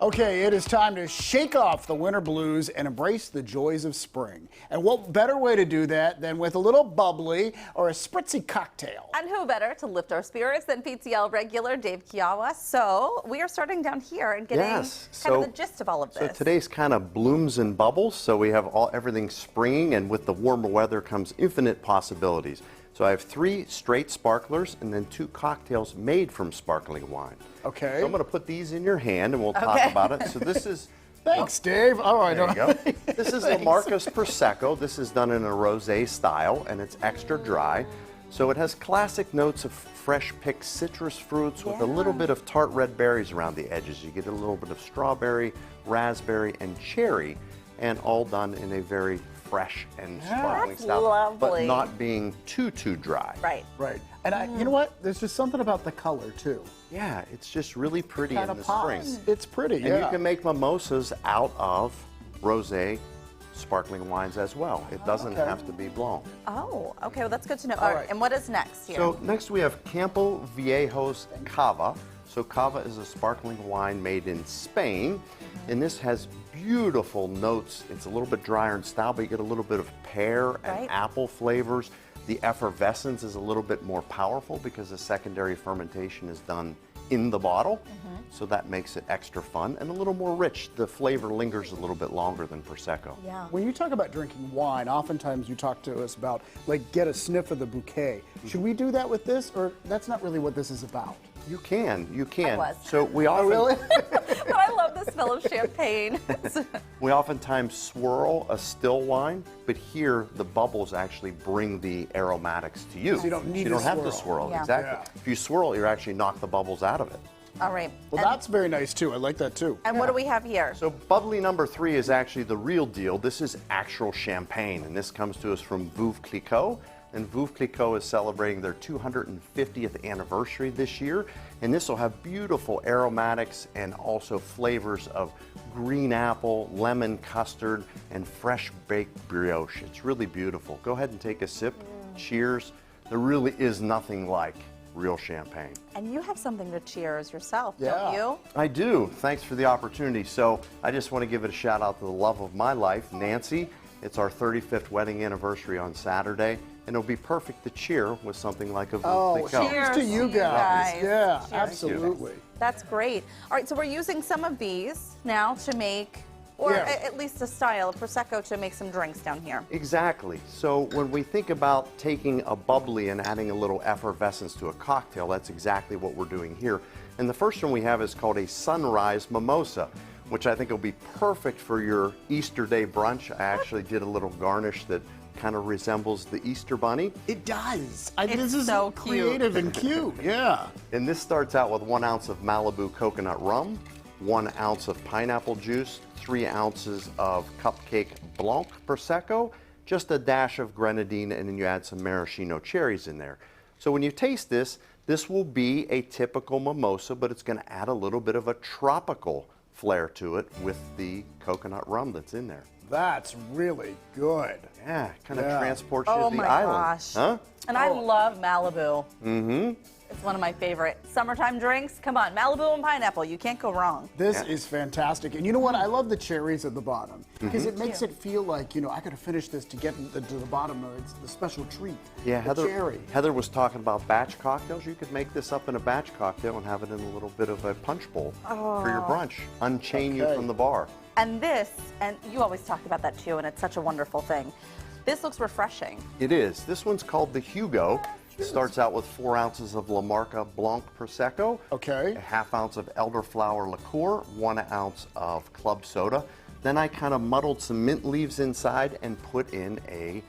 Okay, it is time to shake off the winter blues and embrace the joys of spring. And what better way to do that than with a little bubbly or a spritzy cocktail? And who better to lift our spirits than PTL regular Dave Cava? So we are starting down here and getting kind of the gist of all of this. So today's kind of blooms and bubbles. So we have everything springing, and with the warmer weather comes infinite possibilities. So I have 3 straight sparklers and then 2 cocktails made from sparkling wine. Okay. So I'm going to put these in your hand and we'll talk about it. So this is... Thanks, Dave. All right. There you go. This is Lamarca's Prosecco. This is done in a rosé style and it's extra dry. So it has classic notes of fresh picked citrus fruits with a little bit of tart red berries around the edges. You get a little bit of strawberry, raspberry, and cherry, and all done in a very fresh and sparkling style, lovely. but not being too dry. Right. Right. And you know what? There's just something about the color too. Yeah, it's just really pretty Kind in of the spring. It's pretty, And you can make mimosas out of rosé sparkling wines as well. It doesn't have to be blanc. Oh, okay. Well, that's good to know. All right. And what is next here? So next we have Campo Viejo's Cava. So Cava is a sparkling wine made in Spain, and this has beautiful notes. It's a little bit drier in style, but you get a little bit of pear and apple flavors. The effervescence is a little bit more powerful because the secondary fermentation is done in the bottle, so that makes it extra fun and a little more rich. The flavor lingers a little bit longer than Prosecco. Yeah. When you talk about drinking wine, oftentimes you talk to us about, like, get a sniff of the bouquet. Should we do that with this, or that's not really what this is about? You can. I was. So we often, But I love the smell of champagne. we oftentimes swirl a still wine, but here the bubbles actually bring the aromatics to you. So you don't need to have to swirl. swirl. Yeah. Exactly. Yeah. If you swirl, you actually knock the bubbles out of it. All right. Well, that's very nice too. I like that too. And what do we have here? So bubbly number 3 is actually the real deal. This is actual champagne, and this comes to us from Veuve Clicquot. And Veuve Clicquot is celebrating their 250th anniversary this year. And this will have beautiful aromatics and also flavors of green apple, lemon custard, and fresh baked brioche. It's really beautiful. Go ahead and take a sip. Cheers. There really is nothing like real champagne. And you have something to cheers yourself, Yeah. don't you? I do. Thanks for the opportunity. So I just want to give it a shout out to the love of my life, Nancy. It's our 35th wedding anniversary on Saturday, and it'll be perfect to cheer with something like a Veuve Clicquot. Cheers to you guys. Yeah, absolutely. That's great. All right, so we're using some of these now to make, or at least a style of Prosecco to make some drinks down here. Exactly. So when we think about taking a bubbly and adding a little effervescence to a cocktail, that's exactly what we're doing here. And the first one we have is called a sunrise mimosa, which I think will be perfect for your Easter day brunch. I actually did a little garnish that kind of resembles the Easter bunny. It does. It's this is so cute. creative and cute. Yeah. And this starts out with 1 ounce of Malibu coconut rum, 1 ounce of pineapple juice, 3 ounces of cupcake blanc Prosecco, just a dash of grenadine, and then you add some maraschino cherries in there. So when you taste this, this will be a typical mimosa, but it's going to add a little bit of a tropical flair to it with the coconut rum that's in there. That's really good. Yeah, kind of transports you Oh to the my island. gosh. Huh? And I love Malibu. It's one of my favorite summertime drinks. Come on, Malibu and pineapple. You can't go wrong. This is fantastic. And you know what? I love the cherries at the bottom because it makes it feel like, you know, I got to finish this to get to the bottom of it. It's the special treat. Yeah, the cherry. Heather was talking about batch cocktails. You could make this up in a batch cocktail and have it in a little bit of a punch bowl for your brunch. Unchain you from the bar. And this, and you always talk about that too, and it's such a wonderful thing. This looks refreshing. It is. This one's called the Hugo. It starts out with 4 ounces of Lamarca Blanc Prosecco. Okay. A ½ ounce of elderflower liqueur, 1 ounce of club soda. Then I kind of muddled some mint leaves inside and put in a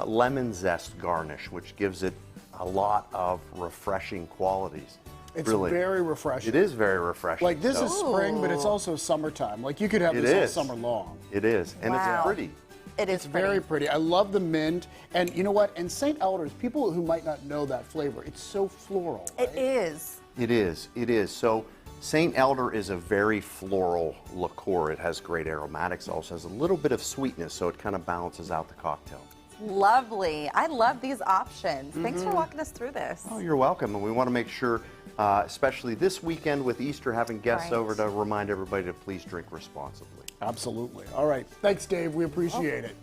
lemon zest garnish, which gives it a lot of refreshing qualities. It's really very refreshing. It is very refreshing. Like, this is spring, but it's also summertime. Like, you could have this all summer long. It is, and it's pretty. It is It's very pretty. I love the mint. And you know what? In St. Elder's, people who might not know that flavor, it's so floral. Right? It is. It is. It is. So St. Elder is a very floral liqueur. It has great aromatics. It also has a little bit of sweetness, so it kind of balances out the cocktail. lovely. I love these options. Thanks for walking us through this. Oh, you're welcome. And we want to make sure, especially this weekend with Easter, having guests over, to remind everybody to please drink responsibly. Absolutely. All right. Thanks, Dave. We appreciate it.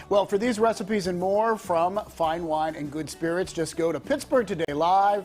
Well, for these recipes and more from Fine Wine and Good Spirits, just go to PittsburghTodayLive.com.